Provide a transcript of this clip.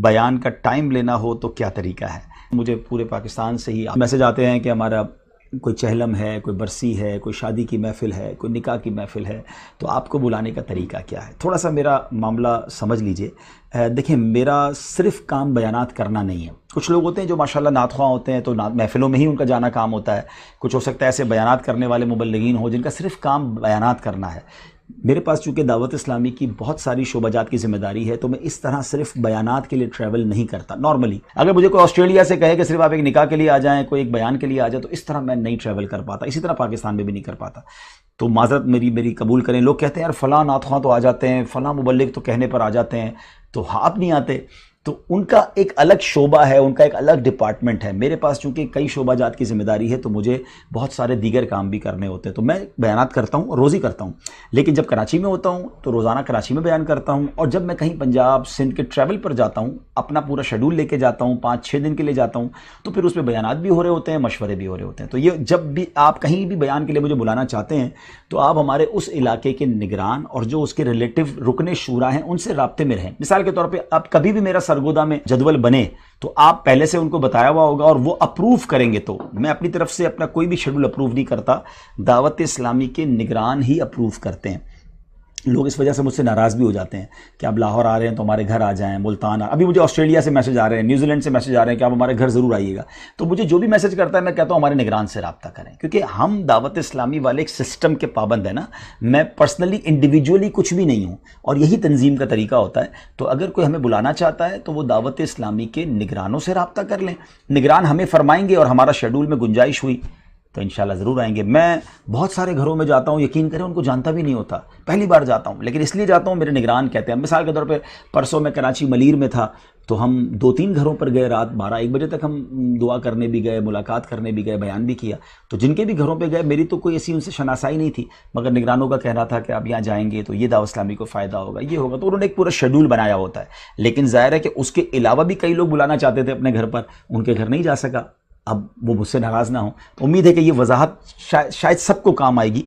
بیان کا ٹائم لینا ہو تو کیا طریقہ ہے؟ مجھے پورے پاکستان سے ہی میسج آتے ہیں کہ ہمارا کوئی چہلم ہے، کوئی برسی ہے، کوئی شادی کی محفل ہے، کوئی نکاح کی محفل ہے، تو آپ کو بلانے کا طریقہ کیا ہے؟ تھوڑا سا میرا معاملہ سمجھ لیجئے۔ دیکھیں، میرا صرف کام بیانات کرنا نہیں ہے۔ کچھ لوگ ہوتے ہیں جو ماشاءاللہ نعت خواں ہوتے ہیں، تو محفلوں میں ہی ان کا جانا کام ہوتا ہے۔ کچھ ہو سکتا ہے ایسے بیانات کرنے والے مبلغین ہوں جن کا صرف کام بیانات کرنا ہے۔ میرے پاس چونکہ دعوت اسلامی کی بہت ساری شعبہ جات کی ذمہ داری ہے، تو میں اس طرح صرف بیانات کے لیے ٹریول نہیں کرتا۔ نارملی اگر مجھے کوئی آسٹریلیا سے کہے کہ صرف آپ ایک نکاح کے لیے آ جائیں، کوئی ایک بیان کے لیے آ جائیں، تو اس طرح میں نہیں ٹریول کر پاتا، اسی طرح پاکستان میں بھی نہیں کر پاتا۔ تو معذرت میری قبول کریں۔ لوگ کہتے ہیں یار فلاں نعت خواں تو آ جاتے ہیں، فلاں مبلغ تو کہنے پر آ جاتے ہیں، تو آپ نہیں آتے۔ تو ان کا ایک الگ شعبہ ہے، ان کا ایک الگ ڈپارٹمنٹ ہے۔ میرے پاس چونکہ کئی شعبہ جات کی ذمہ داری ہے، تو مجھے بہت سارے دیگر کام بھی کرنے ہوتے ہیں۔ تو میں بیانات کرتا ہوں، روزی کرتا ہوں، لیکن جب کراچی میں ہوتا ہوں تو روزانہ کراچی میں بیان کرتا ہوں، اور جب میں کہیں پنجاب سندھ کے ٹریول پر جاتا ہوں، اپنا پورا شیڈول لے کے جاتا ہوں، 5-6 دن کے لیے جاتا ہوں، تو پھر اس میں بیانات بھی ہو رہے ہوتے ہیں، مشورے بھی ہو رہے ہوتے ہیں۔ تو یہ جب بھی آپ کہیں بھی بیان کے لیے مجھے بلانا چاہتے ہیں، تو آپ ہمارے اس علاقے کے نگران اور جو اس کے ریلیٹو رکن شورا ہیں ان سے رابطے میں رہیں۔ مثال کے طور پہ آپ کبھی بھی میرا سرگودا میں جدول بنے تو آپ پہلے سے ان کو بتایا ہوا ہوگا اور وہ اپروو کریں گے۔ تو میں اپنی طرف سے اپنا کوئی بھی شیڈول اپروو نہیں کرتا، دعوت اسلامی کے نگران ہی اپروو کرتے ہیں۔ لوگ اس وجہ سے مجھ سے ناراض بھی ہو جاتے ہیں کہ آپ لاہور آ رہے ہیں تو ہمارے گھر آ جائیں، ملتان ابھی مجھے آسٹریلیا سے میسج آ رہے ہیں، نیوزی لینڈ سے میسج آ رہے ہیں کہ آپ ہمارے گھر ضرور آئیے گا۔ تو مجھے جو بھی میسج کرتا ہے میں کہتا ہوں ہمارے نگران سے رابطہ کریں، کیونکہ ہم دعوت اسلامی والے ایک سسٹم کے پابند ہیں نا۔ میں پرسنلی انڈیویجولی کچھ بھی نہیں ہوں، اور یہی تنظیم کا طریقہ ہوتا ہے۔ تو اگر کوئی ہمیں بلانا چاہتا ہے تو وہ دعوت اسلامی کے نگرانوں سے رابطہ کر لیں، نگران ہمیں فرمائیں گے اور ہمارا شیڈول میں گنجائش ہوئی تو انشاءاللہ ضرور آئیں گے۔ میں بہت سارے گھروں میں جاتا ہوں، یقین کریں ان کو جانتا بھی نہیں ہوتا، پہلی بار جاتا ہوں، لیکن اس لیے جاتا ہوں میرے نگران کہتے ہیں۔ مثال کے طور پہ پرسوں میں کراچی ملیر میں تھا، تو ہم 2-3 گھروں پر گئے، رات 12-1 بجے تک ہم دعا کرنے بھی گئے، ملاقات کرنے بھی گئے، بیان بھی کیا۔ تو جن کے بھی گھروں پہ گئے، میری تو کوئی ایسی ان سے شناسائی نہیں تھی، مگر نگرانوں کا کہنا تھا کہ آپ یہاں جائیں گے تو یہ دعوت اسلامی کو فائدہ ہوگا، یہ ہوگا۔ تو انہوں نے ایک پورا شیڈول بنایا ہوتا ہے، لیکن ظاہر ہے کہ اس کے علاوہ بھی کئی لوگ بلانا چاہتے تھے اپنے گھر پر، ان کے گھر نہیں جا سکا۔ اب وہ مجھ سے ناراض نہ ہوں، تو امید ہے کہ یہ وضاحت شاید سب کو کام آئے گی۔